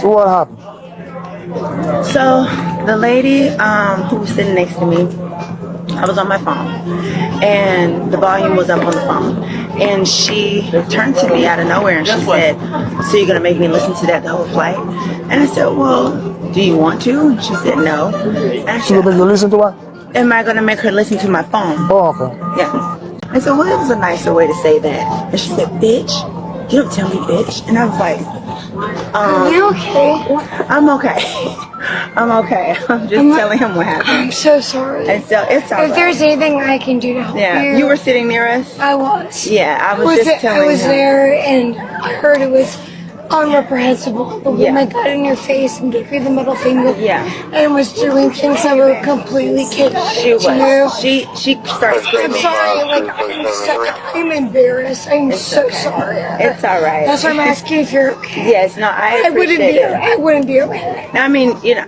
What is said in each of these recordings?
So what happened? So the lady who was sitting next to me, I was on my phone and the volume was up on the phone, and she turned to me out of nowhere and she said, "So you're gonna make me listen to that the whole flight?" And I said, "Well, do you want to?" And she said, "No." And I She will said, make you listen to what? "Am I gonna make her listen to my phone?" Oh, okay. Yeah. I said, "Well, it was a nicer way to say that." And she said, "Bitch, you don't tell me bitch." And I was like, Are you okay? I'm okay. I'm okay. I'm just telling him what happened. I'm so sorry. And so it's all If there's anything I can do to help you were sitting near us. I was. Yeah, I was just telling I was him. there and I heard it was unreprehensible. The woman got in your face and gave you the middle finger. Yeah. And was doing things that were completely kidding. She was. She started I'm screaming. sorry. I'm embarrassed. I'm so sorry. It's all right. That's why I'm asking if you're okay. Yes, no, I appreciate it. I wouldn't be okay. I mean, you know,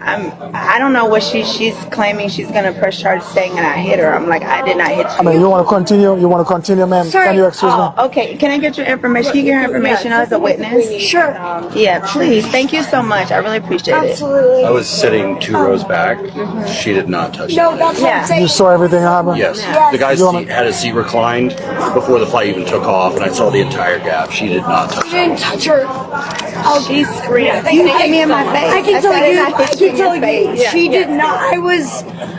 I don't know what she's claiming. She's gonna press charges saying that I hit her. I'm like, I did not hit you. I mean, you want to continue? You want to continue, ma'am? Sorry. Can you excuse me? Okay. Can I get your information? Can you get her information as a witness? Sure. Yeah, please. Thank you so much. I really appreciate it. Absolutely. I was sitting 2 rows back. She did not touch No, me. that's what I'm saying. You saw everything happen? Yes. Yes. The guy's You wanna- seat had his seat reclined before the flight even took off, and I saw the entire gap. She did not touch You me. didn't touch her. She screamed. You hit me in my face. I can tell you. I can tell you. Yeah. She did not.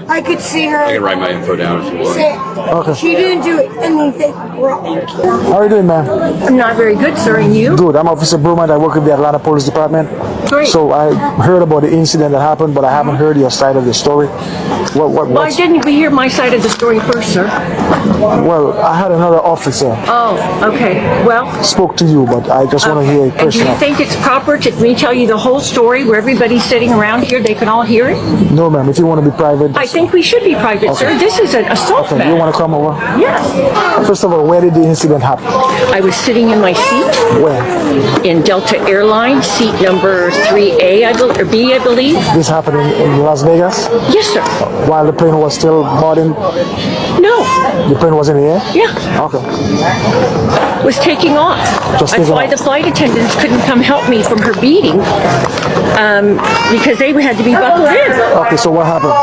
I could see her. I can write my info down if you want. Say, Okay. she didn't do anything wrong. How are you doing, ma'am? I'm not very good, sir, and you? Good. I'm Officer Brumand. I work with the Atlanta Police Department. Great. So I heard about the incident that happened, but I haven't heard your side of the story. Why What's, didn't we hear my side of the story first, sir? well, I had another officer Oh, okay. Well, spoke to you, but I just want to hear it and do you personally. think it's proper to me tell you the whole story where everybody's sitting around here, they can all hear it? No, ma'am. If you want to be private, I think we should be private, sir. This is an assault okay. You matter. want to come over? Yes. First of all, where did the incident happen? I was sitting in my seat Where? in Delta Airlines, seat number 3A, or B, I believe. This happened in Las Vegas Yes, sir. while the plane was still boarding. No. The plane was in the air. Yeah. Okay. Was taking off. Just That's taking why off. the flight attendants couldn't come help me from her beating, because they had to be buckled in. Okay. So what happened?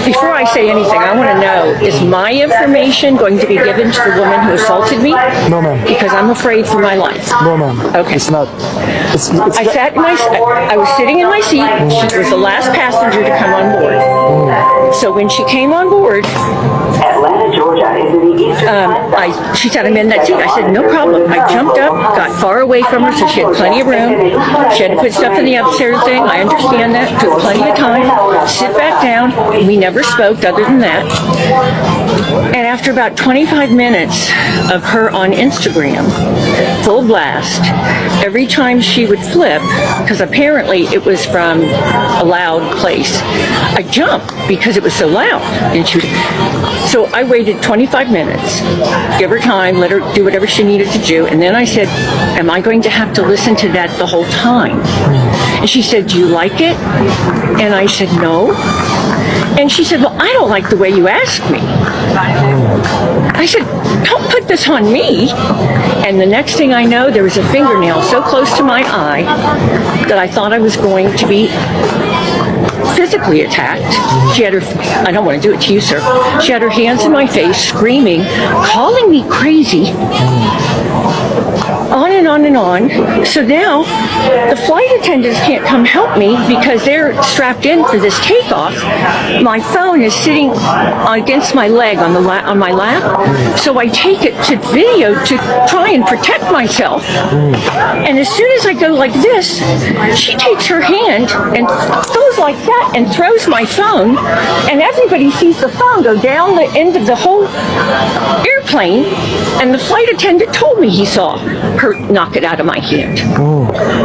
Before I say anything, I want to know, is my information going to be given to the woman who assaulted me? No, ma'am. Because I'm afraid for my life. No, ma'am. Okay. It's not. It's I was sitting in my seat. She was the last passenger to come on board. So when she came on board, she said, "I'm in that seat." I said, "No problem." I jumped up, got far away from her so she had plenty of room. She had to put stuff in the upstairs thing. I understand that. Took plenty of time. Sit back down. We never spoke other than that. And after about 25 minutes of her on Instagram, full blast, every time she would flip, because apparently it was from a loud place, I jumped because it was so loud. And so I waited 25 minutes, give her time, let her do whatever she needed to do, and then I said, "Am I going to have to listen to that the whole time?" And she said, "Do you like it?" And I said, "No." And she said, "Well, I don't like the way you asked me." I said, "Don't put this on me." And the next thing I know, there was a fingernail so close to my eye that I thought I was going to be physically attacked. She had her, I don't want to do it to you, sir. She had her hands in my face, screaming, calling me crazy. On and on and on. So now the flight attendants can't come help me because they're strapped in for this takeoff. My phone is sitting against my leg on my lap. So I take it to video to try and protect myself. And as soon as I go like this, she takes her hand and goes like that and throws my phone. And everybody sees the phone go down the end of the whole airplane. And the flight attendant told me he saw her knock it out of my hand.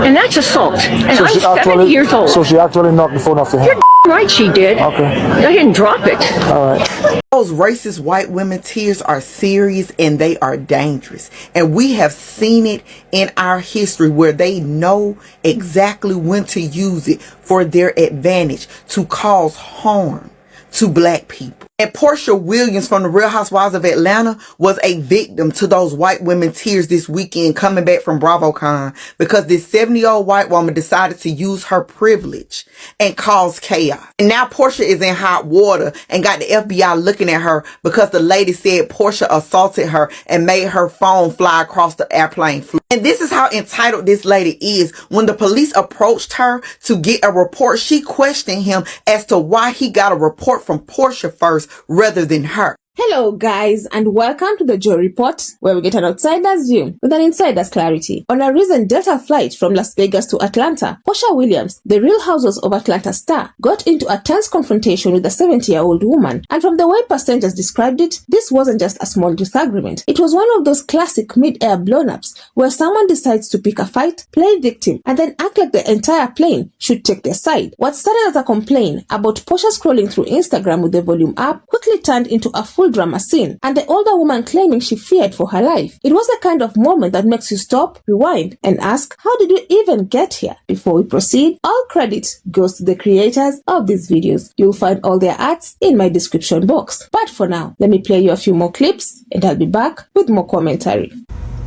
And that's assault. And So I'm she 70 years old. So she actually knocked the phone off your hand. You're right, she did. Okay. I didn't drop it. All right. Those racist white women tears are serious and they are dangerous. And we have seen it in our history where they know exactly when to use it for their advantage to cause harm to black people. And Porsha Williams from the Real Housewives of Atlanta was a victim to those white women tears this weekend coming back from BravoCon because this 70-year-old white woman decided to use her privilege and cause chaos. And now Porsha is in hot water and got the FBI looking at her because the lady said Porsha assaulted her and made her phone fly across the airplane floor. And this is how entitled this lady is. When the police approached her to get a report, she questioned him as to why he got a report from Porsha first rather than her. Hello guys, and welcome to the RHOA Report, where we get an outsider's view with an insider's clarity. On a recent Delta flight from Las Vegas to Atlanta, Porsha Williams, the Real Housewives of Atlanta star, got into a tense confrontation with a 70-year-old woman. And from the way passengers described it, this wasn't just a small disagreement. It was one of those classic mid-air blown-ups where someone decides to pick a fight, play victim, and then act like the entire plane should take their side. What started as a complaint about Porsha scrolling through Instagram with the volume up quickly turned into a full drama scene, and the older woman claiming she feared for her life. It was the kind of moment that makes you stop, rewind, and ask, how did you even get here? Before we proceed, all credit goes to the creators of these videos. You'll find all their ads in my description box. But for now, let me play you a few more clips, and I'll be back with more commentary.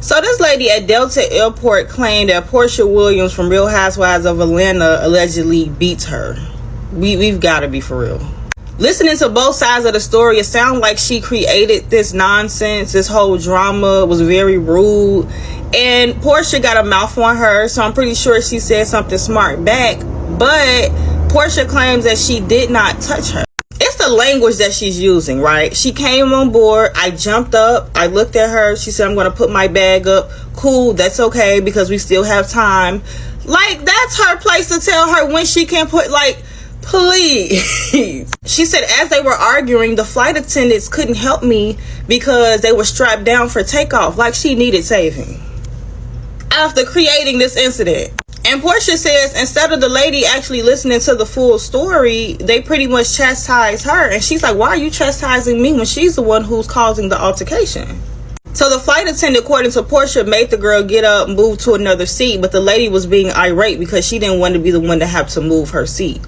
So this lady at Delta Airport claimed that Porsha Williams from Real Housewives of Atlanta allegedly beats her. We've got to be for real. Listening to both sides of the story, it sounds like she created this nonsense. This whole drama was very rude. And Porsha got a mouth on her, so I'm pretty sure she said something smart back. But Porsha claims that she did not touch her. It's the language that she's using, right? She came on board. I jumped up. I looked at her. She said, I'm going to put my bag up. Cool, that's okay because we still have time. Like, that's her place to tell her when she can put, like, please. She said as they were arguing, the flight attendants couldn't help me because they were strapped down for takeoff, like she needed saving after creating this incident. And Porsha says instead of the lady actually listening to the full story, they pretty much chastised her. And she's like, why are you chastising me when she's the one who's causing the altercation? So the flight attendant, according to Porsha, made the girl get up and move to another seat, but the lady was being irate because she didn't want to be the one to have to move her seat.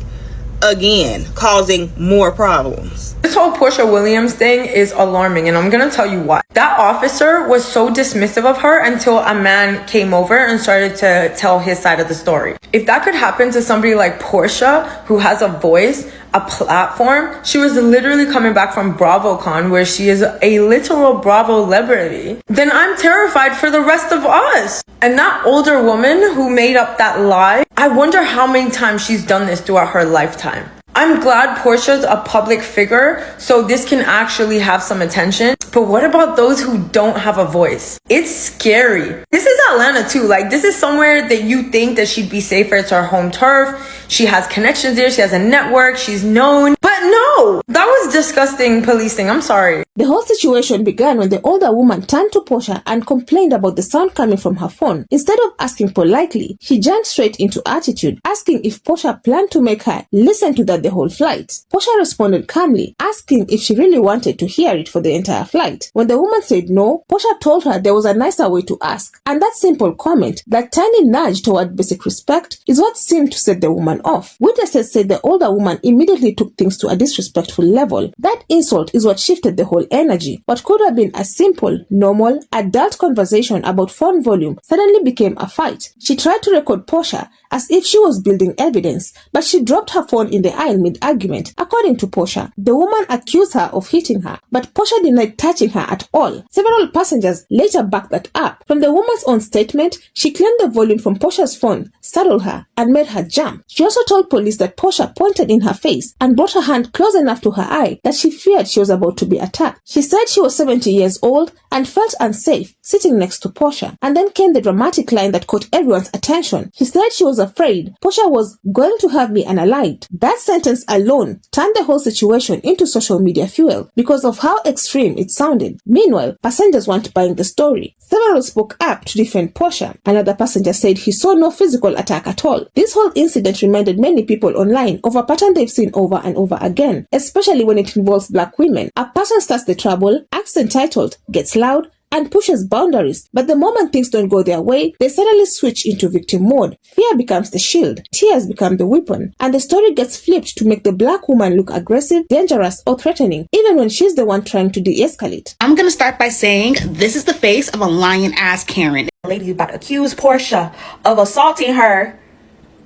Again, causing more problems. This whole Porsha Williams thing is alarming, and I'm gonna tell you why. That officer was so dismissive of her until a man came over and started to tell his side of the story. If that could happen to somebody like Porsha, who has a voice, a platform, she was literally coming back from BravoCon, where she is a literal Bravo celebrity, then I'm terrified for the rest of us. And that older woman who made up that lie, I wonder how many times she's done this throughout her lifetime. I'm glad Porsha's a public figure, so this can actually have some attention. But what about those who don't have a voice? It's scary. This is Atlanta too. Like, this is somewhere that you think that she'd be safer. It's her home turf. She has connections there. She has a network. She's known. But no, that was disgusting policing. I'm sorry. The whole situation began when the older woman turned to Porsha and complained about the sound coming from her phone. Instead of asking politely, she jumped straight into attitude, asking if Porsha planned to make her listen to that the whole flight. Porsha responded calmly, asking if she really wanted to hear it for the entire flight. When the woman said no, Porsha told her there was a nicer way to ask. And that simple comment, that tiny nudge toward basic respect, is what seemed to set the woman off. Witnesses said the older woman immediately took things to a disrespectful level. That insult is what shifted the whole energy. What could have been a simple, normal, adult conversation about phone volume suddenly became a fight. She tried to record Porsha as if she was building evidence, but she dropped her phone in the aisle mid-argument. According to Porsha, the woman accused her of hitting her, but Porsha denied touching her at all. Several passengers later backed that up. From the woman's own statement, she claimed the volume from Porsha's phone startled her and made her jump. She also told police that Porsha pointed in her face and brought her hand close enough to her eye that she feared she was about to be attacked. She said she was 70 years old and felt unsafe sitting next to Porsha. And then came the dramatic line that caught everyone's attention. She said she was afraid Porsha was going to have me unalived. That sentence alone turned the whole situation into social media fuel because of how extreme it sounded. Meanwhile, passengers weren't buying the story. Several spoke up to defend Porsha. Another passenger said he saw no physical attack at all. This whole incident reminded many people online of a pattern they've seen over and over again, especially when it involves black women. A person starts the trouble, acts entitled, gets loud, and pushes boundaries. But the moment things don't go their way, they suddenly switch into victim mode. Fear becomes the shield, tears become the weapon, and the story gets flipped to make the black woman look aggressive, dangerous, or threatening, even when she's the one trying to de-escalate. I'm gonna start by saying this is the face of a lying-ass Karen. The lady about to accuse Porsha of assaulting her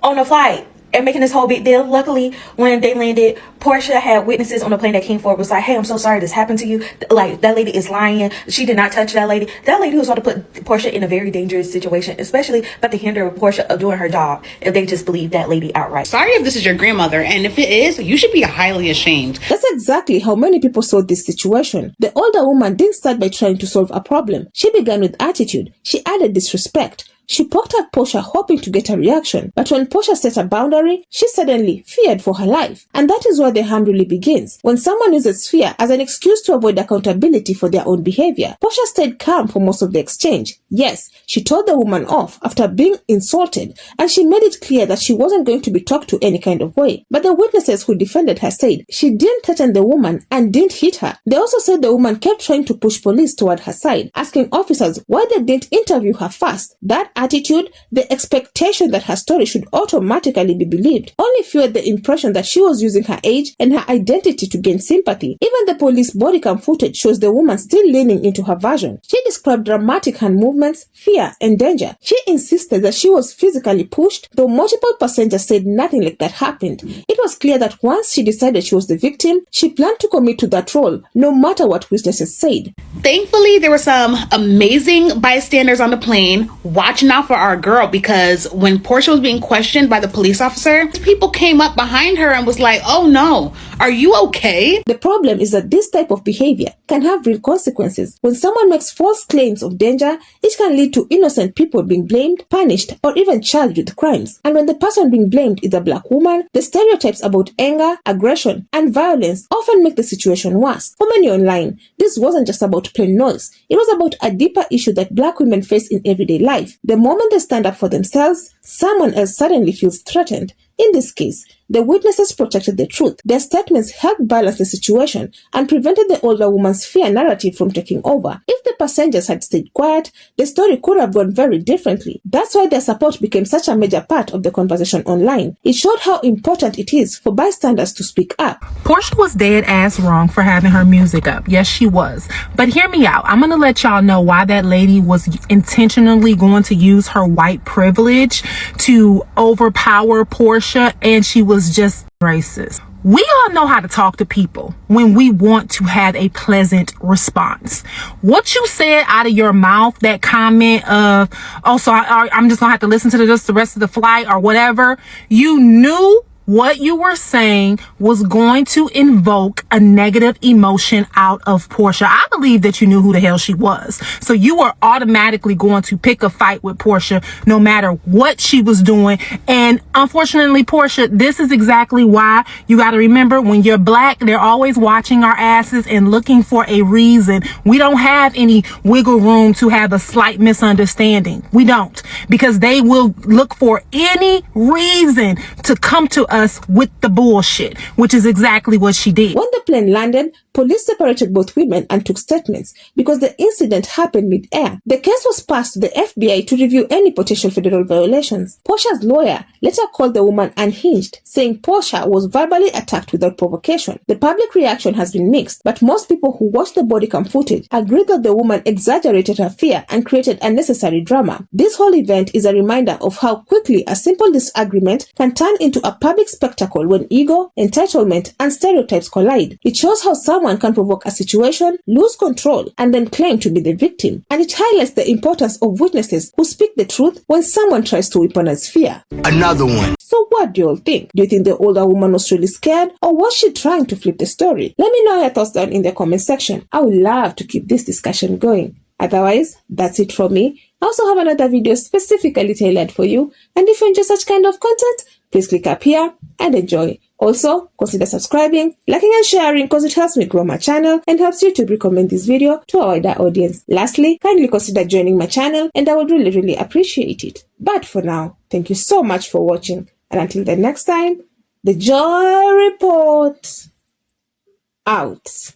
on a flight and making this whole big deal. Luckily, when they landed, Porsha had witnesses on the plane that came forward, was like, hey, I'm so sorry this happened to you. Like, that lady is lying. She did not touch that lady. That lady was about to put Porsha in a very dangerous situation, especially about to hinder Porsha of doing her job if they just believe that lady outright. Sorry if this is your grandmother, and if it is, you should be highly ashamed. That's exactly how many people saw this situation. The older woman didn't start by trying to solve a problem. She began with attitude. She added disrespect. She poked at Porsha hoping to get a reaction, but when Porsha set a boundary, she suddenly feared for her life. And that is where the harm really begins, when someone uses fear as an excuse to avoid accountability for their own behavior. Porsha stayed calm for most of the exchange. Yes, she told the woman off after being insulted, and she made it clear that she wasn't going to be talked to any kind of way. But the witnesses who defended her said she didn't threaten the woman and didn't hit her. They also said the woman kept trying to push police toward her side, asking officers why they didn't interview her first. That attitude, the expectation that her story should automatically be believed, only fueled the impression that she was using her age and her identity to gain sympathy. Even the police body cam footage shows the woman still leaning into her version. She described dramatic hand movements, fear, and danger. She insisted that she was physically pushed, though multiple passengers said nothing like that happened. It was clear that once she decided she was the victim, she planned to commit to that role, no matter what witnesses said. Thankfully, there were some amazing bystanders on the plane watching out for our girl, because when Porsha was being questioned by the police officer, people came up behind her and was like, oh no, are you okay? The problem is that this type of behavior can have real consequences. When someone makes false claims of danger, it can lead to innocent people being blamed, punished, or even charged with crimes. And when the person being blamed is a black woman, the stereotypes about anger, aggression, and violence often make the situation worse. For many online, this wasn't just about plain noise. It was about a deeper issue that black women face in everyday life. The moment they stand up for themselves, someone else suddenly feels threatened. In this case, the witnesses protected the truth. Their statements helped balance the situation and prevented the older woman's fear narrative from taking over. If the passengers had stayed quiet, the story could have gone very differently. That's why their support became such a major part of the conversation online. It showed how important it is for bystanders to speak up. Porsha was dead ass wrong for having her music up. Yes, she was. But hear me out. I'm going to let y'all know why that lady was intentionally going to use her white privilege to overpower Porsha, and she was just racist. We all know how to talk to people when we want to have a pleasant response. What you said out of your mouth, that comment of, oh, so I'm just gonna have to listen to this the rest of the flight or whatever, you knew what you were saying was going to invoke a negative emotion out of Porsha. I believe that you knew who the hell she was. So you were automatically going to pick a fight with Porsha no matter what she was doing. And unfortunately, Porsha, this is exactly why you got to remember, when you're black, they're always watching our asses and looking for a reason. We don't have any wiggle room to have a slight misunderstanding. We don't, because they will look for any reason to come to us with the bullshit, which is exactly what she did. When the plane landed, police separated both women and took statements because the incident happened mid-air. The case was passed to the FBI to review any potential federal violations. Porsha's lawyer later called the woman unhinged, saying Porsha was verbally attacked without provocation. The public reaction has been mixed, but most people who watched the body cam footage agree that the woman exaggerated her fear and created unnecessary drama. This whole event is a reminder of how quickly a simple disagreement can turn into a public spectacle when ego, entitlement, and stereotypes collide. It shows how someone can provoke a situation, lose control, and then claim to be the victim. And it highlights the importance of witnesses who speak the truth when someone tries to weaponize fear. Another one. So what do you all think? Do you think the older woman was really scared, or was she trying to flip the story? Let me know your thoughts down in the comment section. I would love to keep this discussion going. Otherwise, that's it from me. I also have another video specifically tailored for you, and if you enjoy such kind of content, please click up here and enjoy. Also, consider subscribing, liking and sharing, because it helps me grow my channel and helps YouTube recommend this video to a wider audience. Lastly, kindly consider joining my channel, and I would really appreciate it. But for now, thank you so much for watching, and until the next time, the Joy Report out.